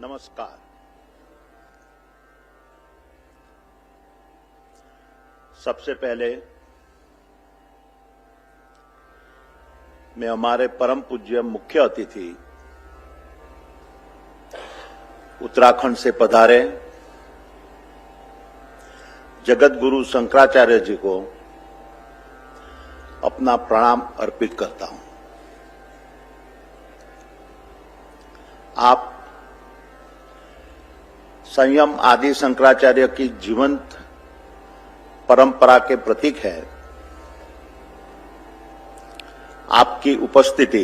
नमस्कार। सबसे पहले मैं हमारे परम पूज्य मुख्य अतिथि उत्तराखंड से पधारे जगत गुरु शंकराचार्य जी को अपना प्रणाम अर्पित करता हूं। आप संयम आदि शंकराचार्य की जीवंत परंपरा के प्रतीक है। आपकी उपस्थिति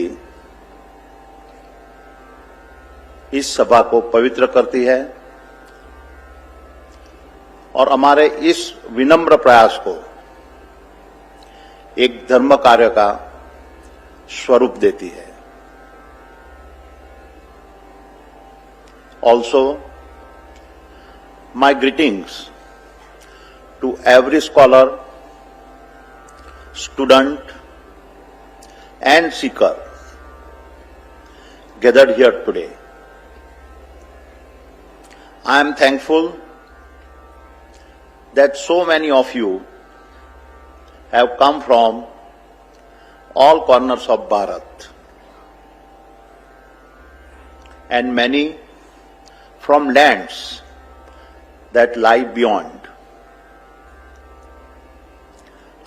इस सभा को पवित्र करती है और हमारे इस विनम्र प्रयास को एक धर्म कार्य का स्वरूप देती है। Also, my greetings to every scholar, student and seeker gathered here today. I am thankful that so many of you have come from all corners of Bharat and many from lands that lie beyond.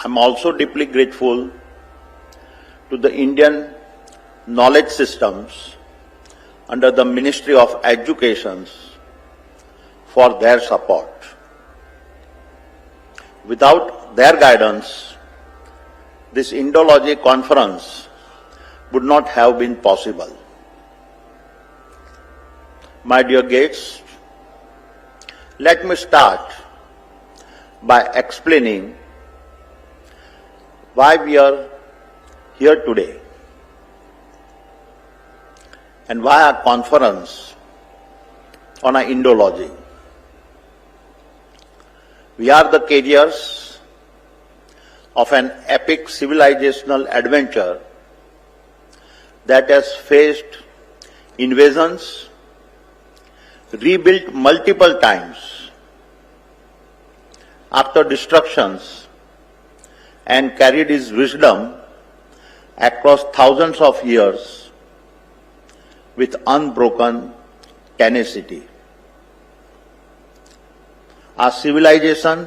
I'm also deeply grateful to the Indian knowledge systems under the Ministry of Education for their support. Without their guidance, this Indology conference would not have been possible. My dear guests, let me start by explaining why we are here today and why our conference on our Indology. We are the carriers of an epic civilizational adventure that has faced invasions, rebuilt multiple times after destructions, and carried his wisdom across thousands of years with unbroken tenacity. A civilization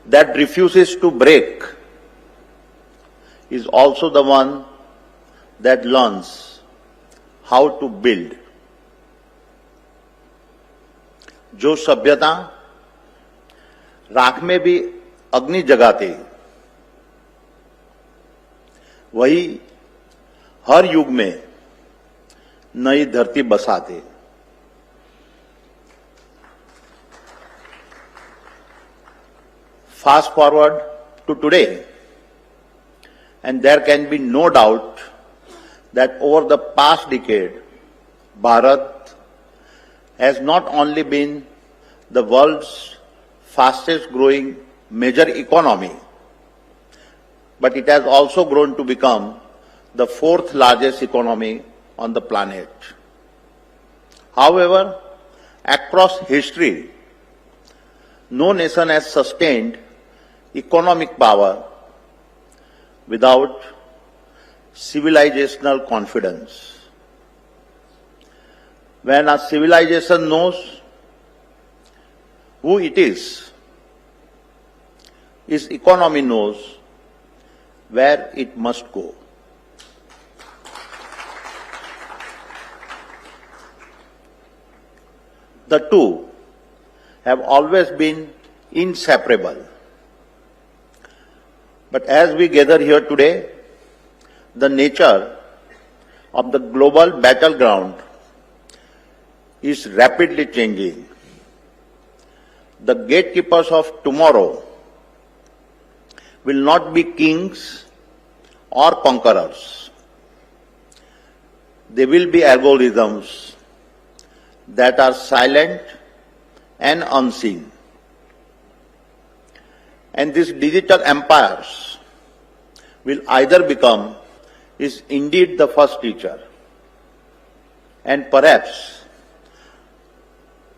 that refuses to break is also the one that learns how to build. जो सभ्यता राख में भी अग्नि जगाती, वही हर युग में नई धरती बसाती। Fast forward to today, and there can be no doubt that over the past decade, Bharat has not only been the world's fastest growing major economy, but it has also grown to become the fourth largest economy on the planet. However, across history, no nation has sustained economic power without civilizational confidence. When a civilization knows who it is, its economy knows where it must go. The two have always been inseparable. But as we gather here today, the nature of the global battleground is rapidly changing. The gatekeepers of tomorrow will not be kings or conquerors. They will be algorithms that are silent and unseen. And these digital empires will either become, is indeed the first teacher, and perhaps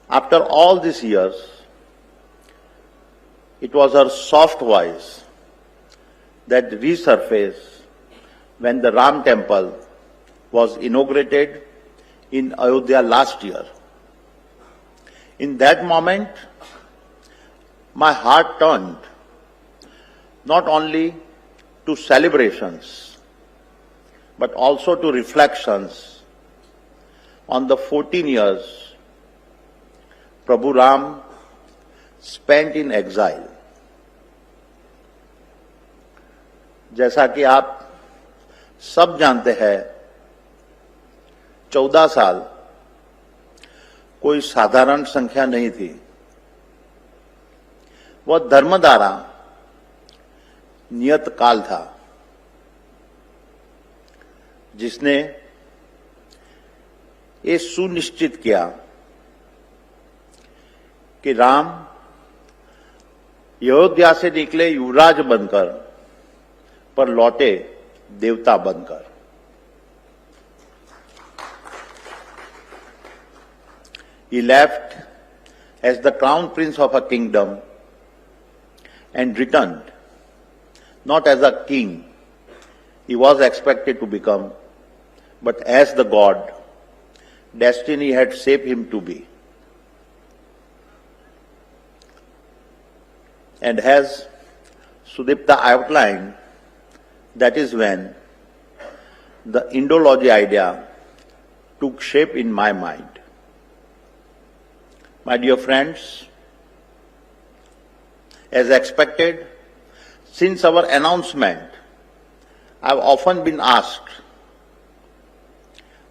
After all these years, it was her soft voice that resurfaced when the Ram temple was inaugurated in Ayodhya last year. In that moment, my heart turned not only to celebrations, but also to reflections on the 14 years Prabhu Ram spent in exile. जैसा कि आप सब जानते हैं, 14 साल कोई साधारण संख्या नहीं थी। वह धर्मधारा नियत काल था, जिसने ये सुनिश्चित किया कि राम अयोध्या से निकले युवराज बनकर पर लौटे देवता बनकर। He left as the crown prince of a kingdom and returned not as a king he was expected to become, but as the god destiny had shaped him to be. And as Sudipta outlined, that is when the Indology idea took shape in my mind. My dear friends, as expected, since our announcement, I have often been asked,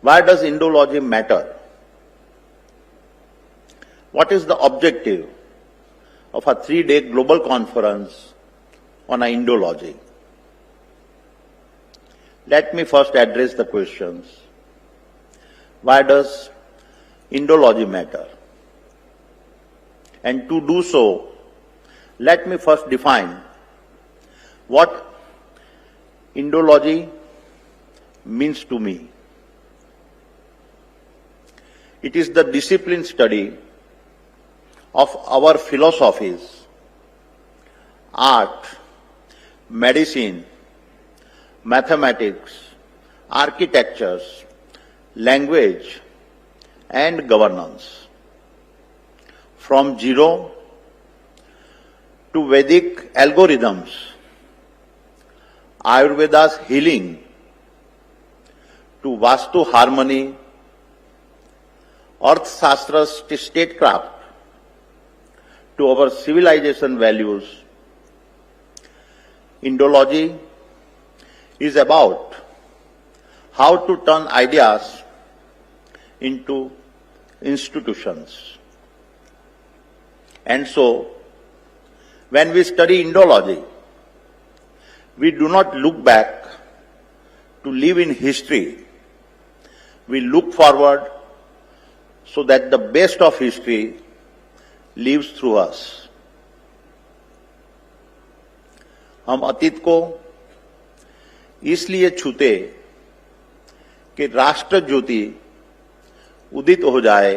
why does Indology matter? What is the objective of a 3-day global conference on Indology? Let me first address the questions. Why does Indology matter? And to do so, let me first define what Indology means to me. It is the disciplined study of our philosophies, art, medicine, mathematics, architectures, language, and governance. From zero to Vedic algorithms, Ayurveda's healing, to Vastu harmony, Arthshastra's statecraft, to our civilization values, Indology is about how to turn ideas into institutions. And so, when we study Indology, we do not look back to live in history. We look forward so that the best of history lives through us. हम अतीत को इसलिए छूते कि राष्ट्र ज्योति उदित हो जाए,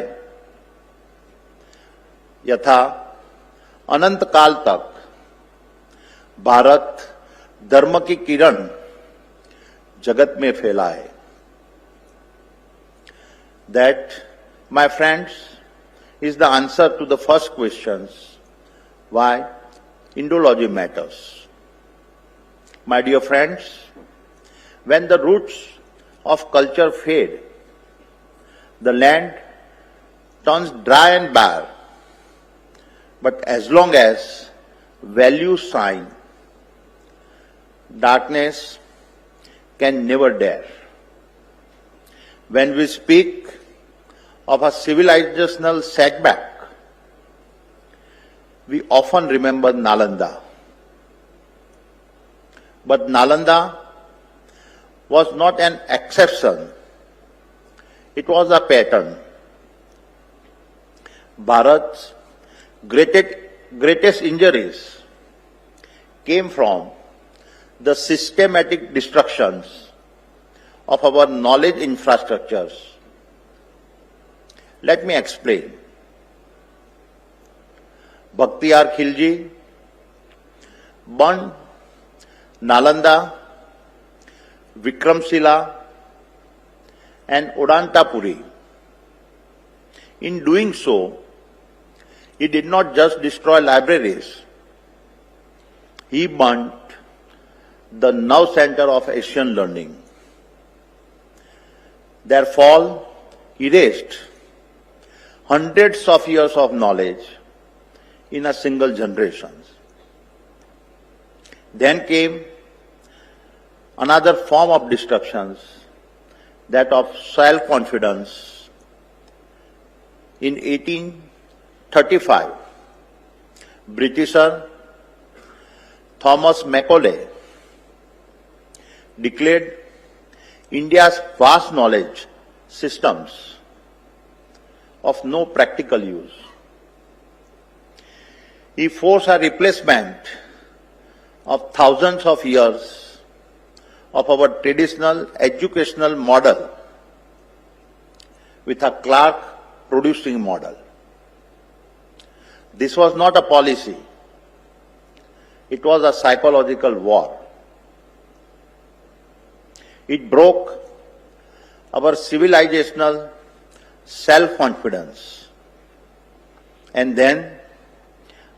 यथा अनंत काल तक भारत धर्म की किरण जगत में फैलाए. That, my friends, is the answer to the first questions, why Indology matters. My dear friends, when the roots of culture fade, the land turns dry and bare. But as long as values shine, darkness can never dare. When we speak of a civilizational setback, we often remember Nalanda. But Nalanda was not an exception. It was a pattern. Bharat's greatest injuries came from the systematic destructions of our knowledge infrastructures. Let me explain. Bakhtiyar Khilji, burned Nalanda, Vikramshila, and Udantapuri. In doing so, he did not just destroy libraries, he burnt the nerve center of Asian learning. Their fall erased hundreds of years of knowledge in a single generation. Then came another form of destruction, that of self-confidence. In 1835, Britisher Thomas Macaulay declared India's vast knowledge systems of no practical use. He forced a replacement of thousands of years of our traditional educational model with a clerk producing model. This was not a policy. It was a psychological war. It broke our civilizational self-confidence. And then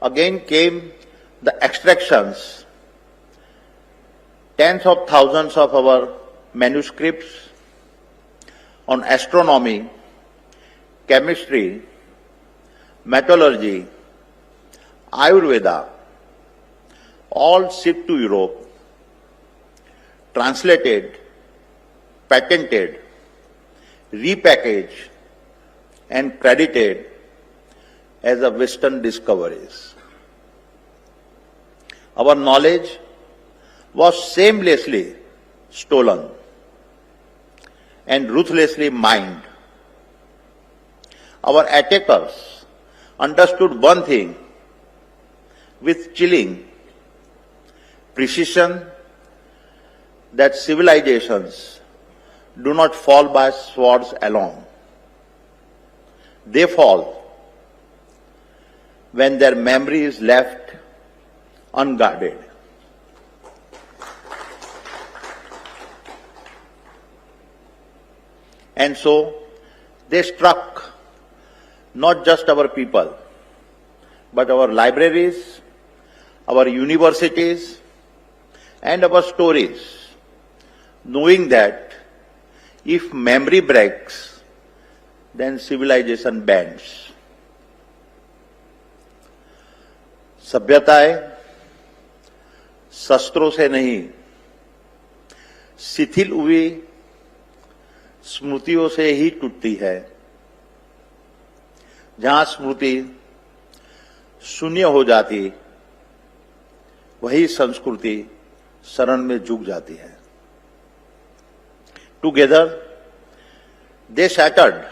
again came the extractions, tens of thousands of our manuscripts on astronomy, chemistry, metallurgy, Ayurveda, all shipped to Europe, translated, patented, repackaged, and credited as a Western discoveries. Our knowledge was shamelessly stolen and ruthlessly mined. Our attackers understood one thing with chilling precision, that civilizations do not fall by swords alone. They fall when their memory is left unguarded. And so they struck not just our people, but our libraries, our universities, and our stories, knowing that if memory breaks, then civilization bends. सभ्यताएं शस्त्रों से नहीं, शिथिल हुई स्मृतियों से ही टूटती है. जहां स्मृति शून्य हो जाती, वही संस्कृति शरण में झुक जाती है. Together, they shattered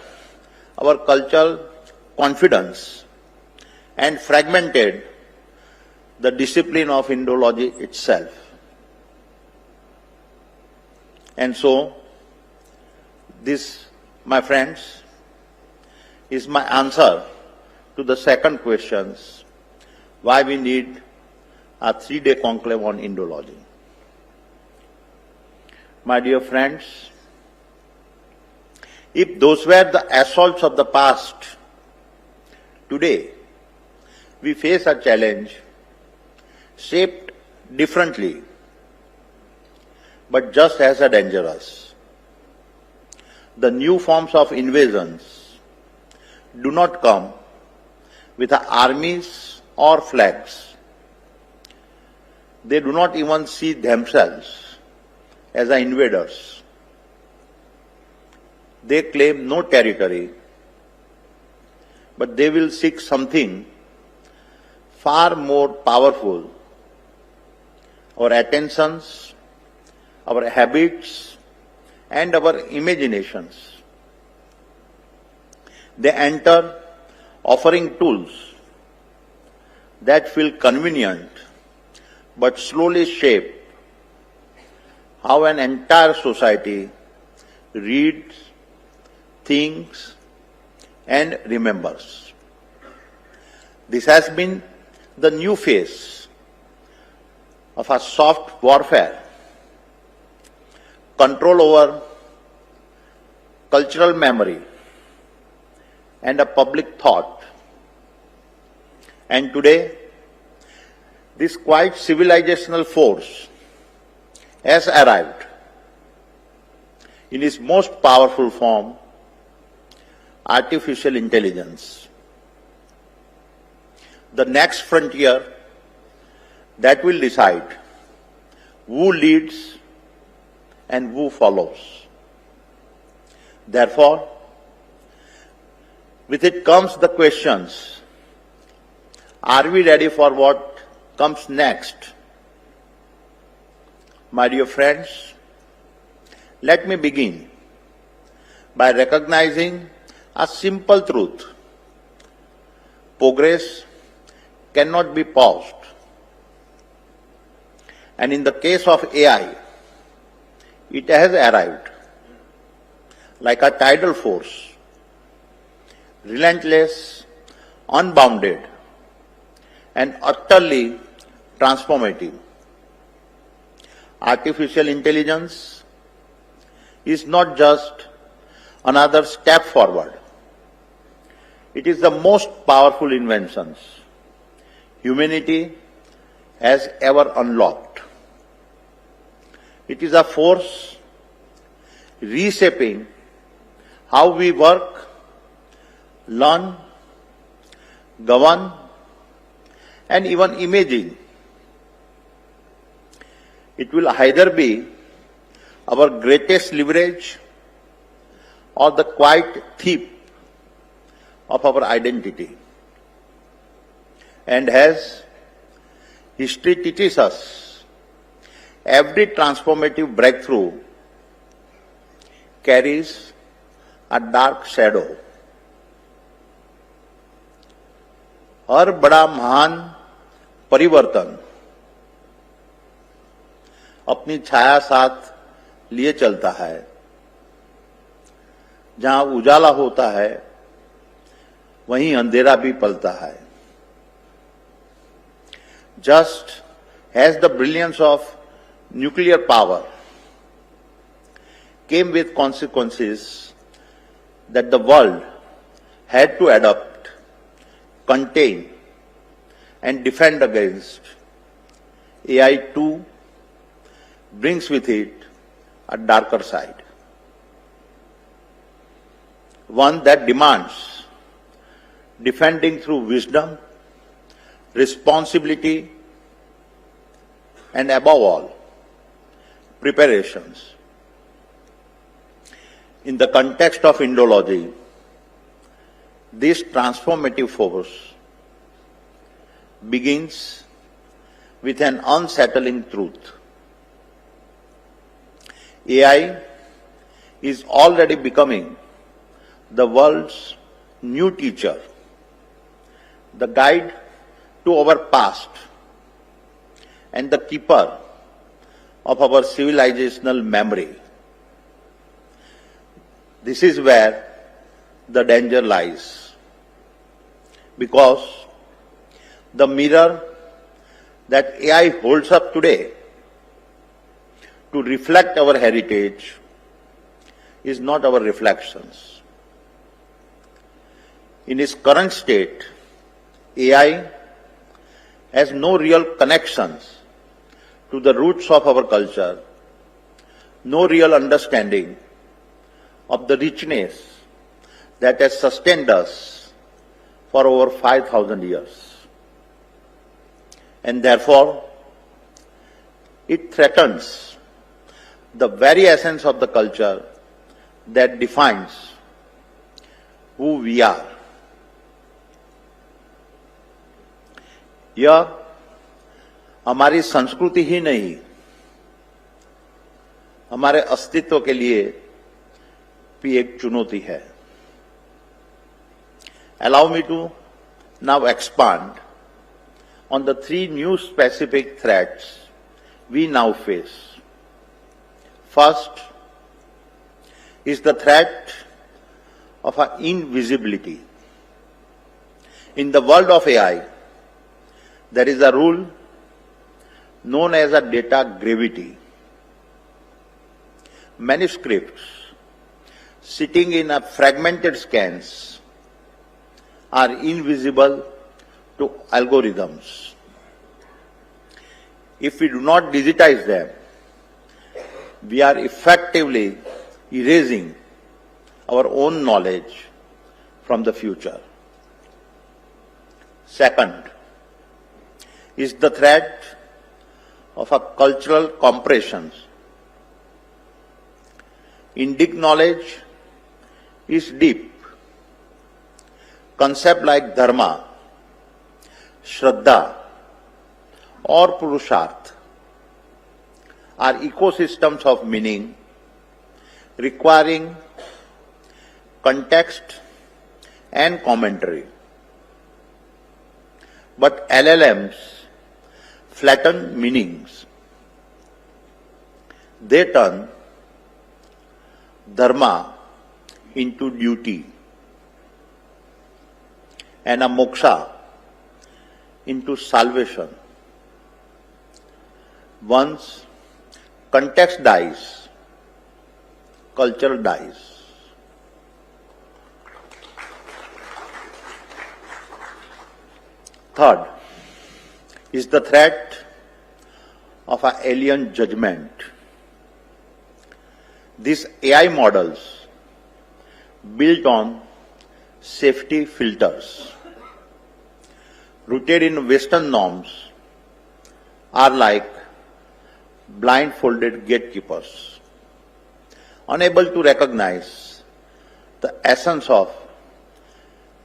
our cultural confidence and fragmented the discipline of Indology itself. And so, this, my friends, is my answer to the second question, why we need a 3-day conclave on Indology. My dear friends, if those were the assaults of the past, today we face a challenge shaped differently, but just as dangerous. The new forms of invasions do not come with armies or flags. They do not even see themselves as invaders. They claim no territory, but they will seek something far more powerful: our attentions, our habits, and our imaginations. They enter offering tools that feel convenient but slowly shape how an entire society reads, thinks, and remembers. This has been the new phase of a soft warfare, control over cultural memory and a public thought. And today, this quite civilizational force has arrived in its most powerful form, artificial intelligence. The next frontier that will decide who leads and who follows. Therefore, with it comes the questions, are we ready for what comes next? My dear friends, let me begin by recognizing a simple truth. Progress cannot be paused. And in the case of AI, it has arrived like a tidal force, relentless, unbounded, and utterly transformative. Artificial intelligence is not just another step forward. It is the most powerful inventions humanity has ever unlocked. It is a force reshaping how we work, learn, govern, and even imagine. It will either be our greatest leverage or the quiet thief of our identity. And as history teaches us, every transformative breakthrough carries a dark shadow. हर बड़ा महान परिवर्तन अपनी छाया साथ लिए चलता है। जहां उजाला होता है, वहीं अंधेरा भी पलता है। Just as the brilliance of nuclear power came with consequences that the world had to adapt, contain, and defend against, AI too brings with it a darker side. One that demands defending through wisdom, responsibility, and above all, preparations. In the context of Indology, this transformative force begins with an unsettling truth. AI is already becoming the world's new teacher, the guide to our past, and the keeper of our civilizational memory. This is where the danger lies, because the mirror that AI holds up today to reflect our heritage is not our reflections. In its current state, AI has no real connections to the roots of our culture, no real understanding of the richness that has sustained us for over 5,000 years. And therefore, it threatens the very essence of the culture that defines who we are. यह हमारी संस्कृति ही नहीं, हमारे अस्तित्व के लिए भी एक चुनौती है. Allow me to now expand on the three new specific threats we now face. First is the threat of invisibility. In the world of AI, There is a rule known as a data gravity. Manuscripts sitting in a fragmented scans are invisible to algorithms. If we do not digitize them, we are effectively erasing our own knowledge from the future. Second is the threat of a cultural compression. Indic knowledge is deep. Concepts like dharma, shraddha, or purusharth are ecosystems of meaning requiring context and commentary. But LLMs flatten meanings. They turn dharma into duty and a moksha into salvation. Once context dies, culture dies. Third is the threat of an alien judgment. These AI models built on safety filters, rooted in Western norms, are like blindfolded gatekeepers, unable to recognize the essence of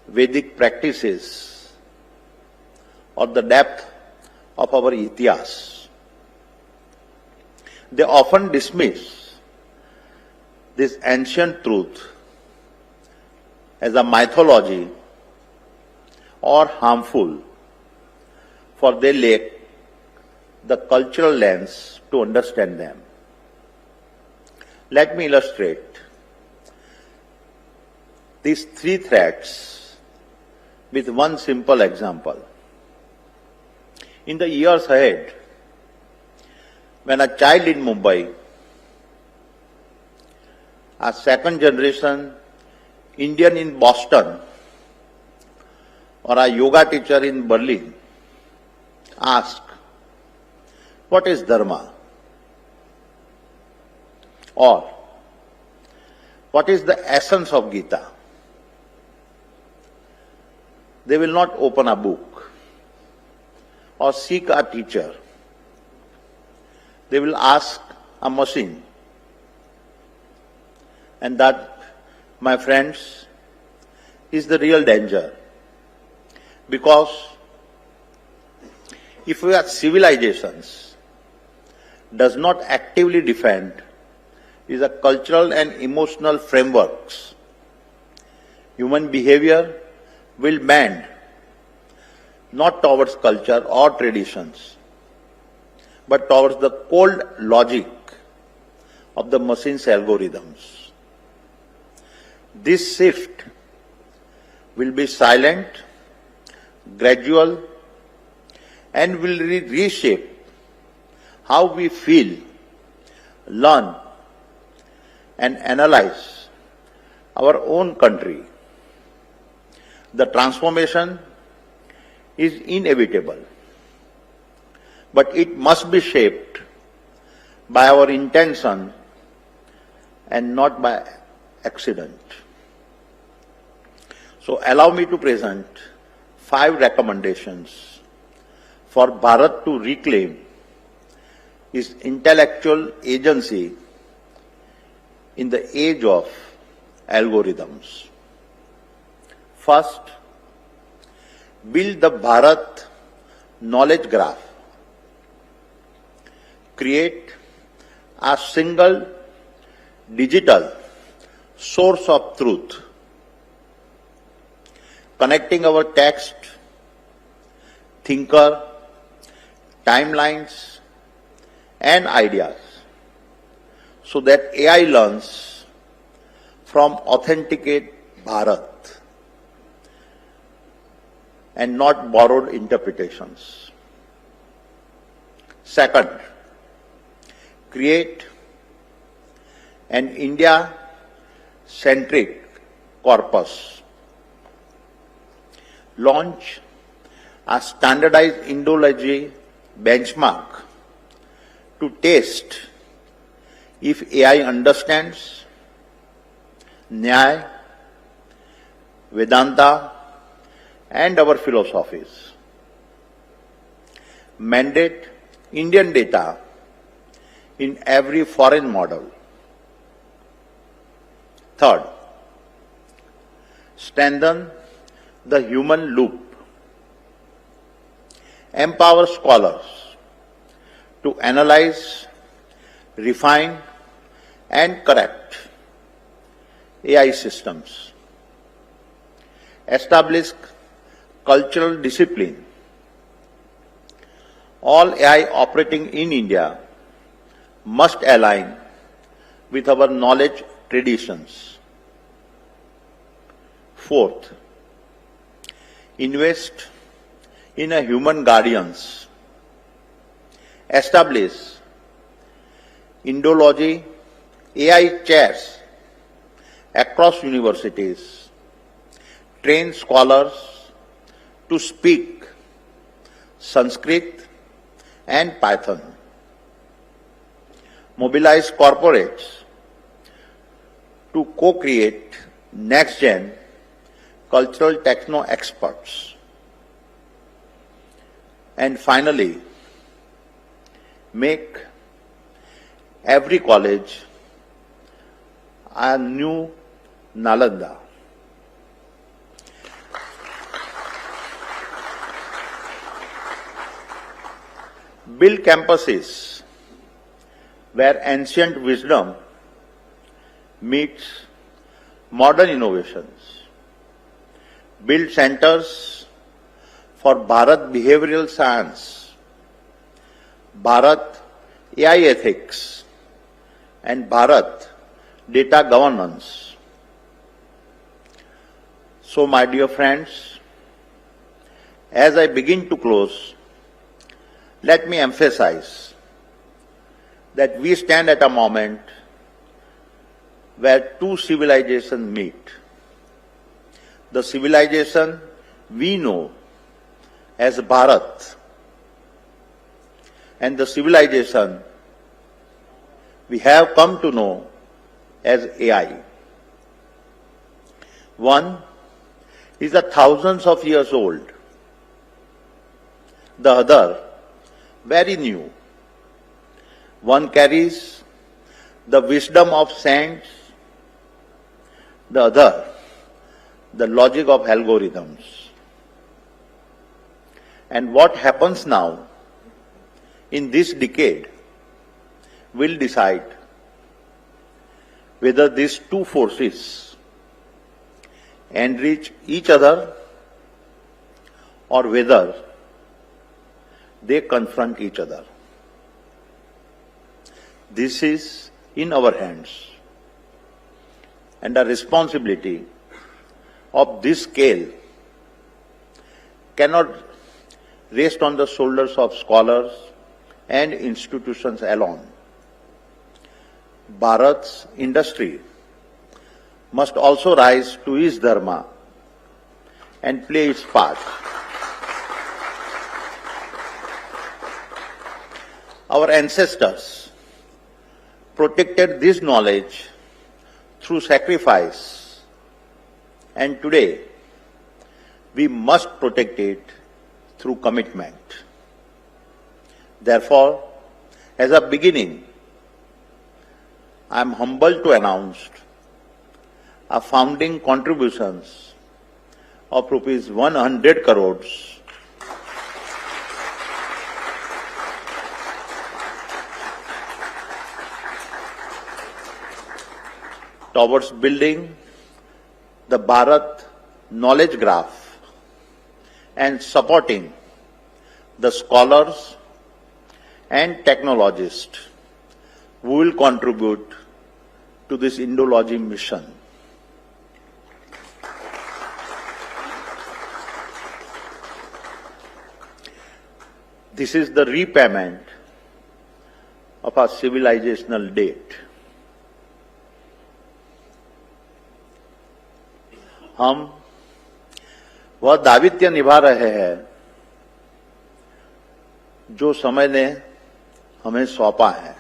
Vedic practices or the depth of our itihas. They often dismiss this ancient truth as a mythology or harmful, for they lack the cultural lens to understand them. Let me illustrate these three threats with one simple example. In the years ahead, when a child in Mumbai, a second generation Indian in Boston, or a yoga teacher in Berlin asks, "What is Dharma?" Or, "What is the essence of Gita?" They will not open a book or seek a teacher. They will ask a machine. And that, my friends, is the real danger. Because if we are civilizations does not actively defend is a cultural and emotional frameworks, human behavior will bend not towards culture or traditions, but towards the cold logic of the machine's algorithms. This shift will be silent, gradual, and will reshape how we feel, learn, and analyze our own country. The transformation is inevitable, but it must be shaped by our intention and not by accident. So allow me to present 5 recommendations for Bharat to reclaim its intellectual agency in the age of algorithms. First, build the Bharat knowledge graph. Create a single digital source of truth, connecting our text, thinker, timelines, and ideas, so that AI learns from authenticate Bharat and not borrowed interpretations. Second, create an India-centric corpus. Launch a standardized Indology benchmark to test if AI understands Nyaya, Vedanta, and our philosophies. Mandate Indian data in every foreign model. Third, strengthen the human loop. Empower scholars to analyze, refine, and correct AI systems. Establish cultural discipline. All AI operating in India must align with our knowledge traditions. Fourth, invest in a human guardians. Establish Indology AI chairs across universities. Train scholars to speak Sanskrit and Python. Mobilize corporates to co-create next-gen cultural techno experts. And finally, make every college a new Nalanda. Build campuses where ancient wisdom meets modern innovations. Build centers for Bharat behavioral science, Bharat AI ethics, and Bharat data governance. So, my dear friends, as I begin to close, let me emphasize that we stand at a moment where two civilizations meet. The civilization we know as Bharat and the civilization we have come to know as AI. One is thousands of years old, the other very new. One carries the wisdom of saints, the other the logic of algorithms. And what happens now in this decade will decide whether these two forces enrich each other or whether they confront each other. This is in our hands, and the responsibility of this scale cannot rest on the shoulders of scholars and institutions alone. Bharat's industry must also rise to its dharma and play its part. Our ancestors protected this knowledge through sacrifice, and today we must protect it through commitment. Therefore, as a beginning, I am humbled to announce a founding contributions of rupees 100 crores towards building the Bharat knowledge graph and supporting the scholars and technologists who will contribute to this Indology mission. This is the repayment of our civilizational date. हम वह दायित्व निभा रहे हैं जो समय ने हमें सौंपा है.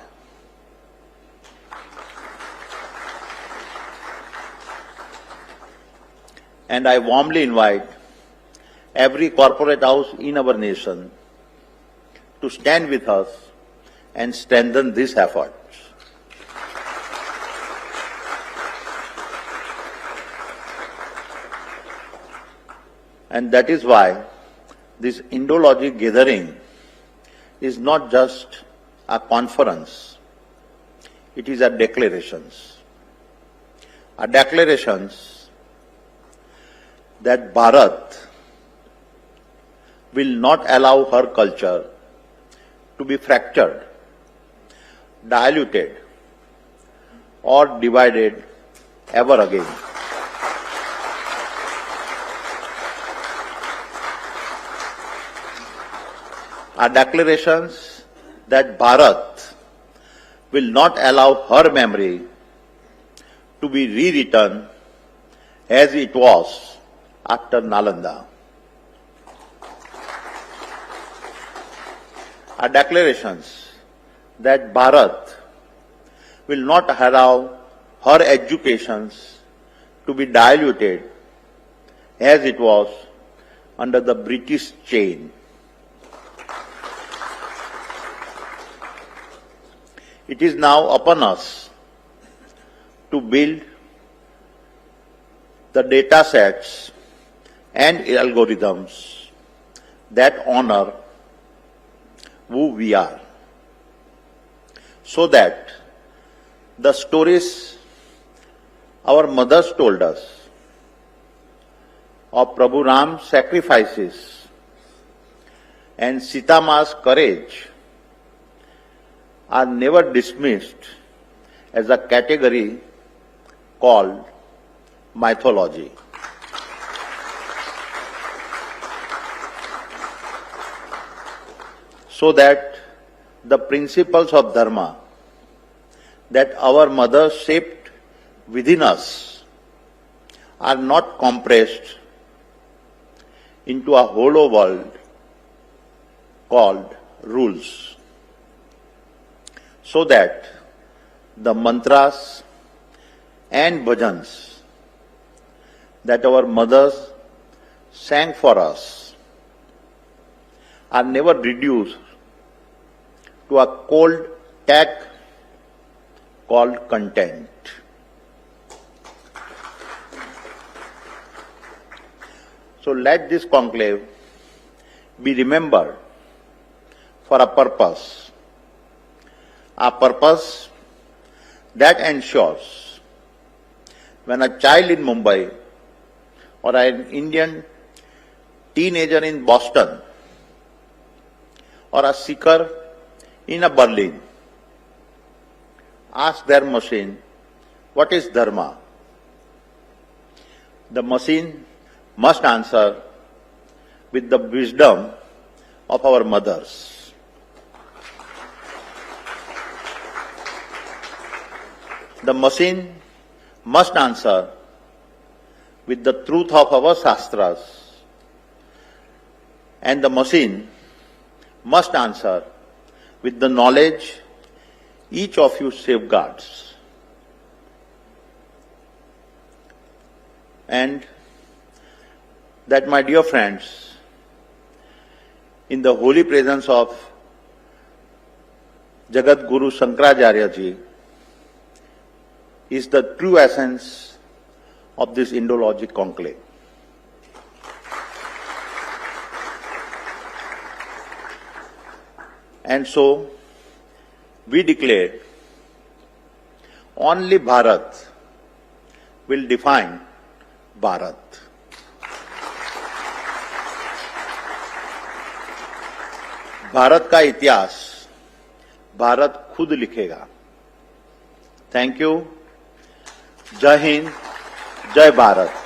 And I warmly invite every corporate house in our nation to stand with us and strengthen this effort. And that is why this Indology gathering is not just a conference, it is a declarations. A declarations that Bharat will not allow her culture to be fractured, diluted, or divided ever again. Our declarations that Bharat will not allow her memory to be rewritten as it was after Nalanda. Our declarations that Bharat will not allow her educations to be diluted as it was under the British chain. It is now upon us to build the data sets and algorithms that honor who we are, so that the stories our mothers told us of Prabhu Ram's sacrifices and Sita Ma's courage are never dismissed as a category called mythology. So that the principles of Dharma that our mothers shaped within us are not compressed into a hollow world called rules. So that the mantras and bhajans that our mothers sang for us are never reduced to a cold tag called content. So let this conclave be remembered for a purpose that ensures when a child in Mumbai or an Indian teenager in Boston or a seeker in a Berlin ask their machine, what is Dharma? The machine must answer with the wisdom of our mothers. The machine must answer with the truth of our Shastras, and the machine must answer with the knowledge each of you safeguards. And that, my dear friends, in the holy presence of Jagat Guru Shankaracharya ji, is the true essence of this Indology Conclave. And so, we declare only Bharat will define Bharat. Bharat का इतिहास भारत खुद लिखेगा. Thank you. जय हिंद, जय भारत.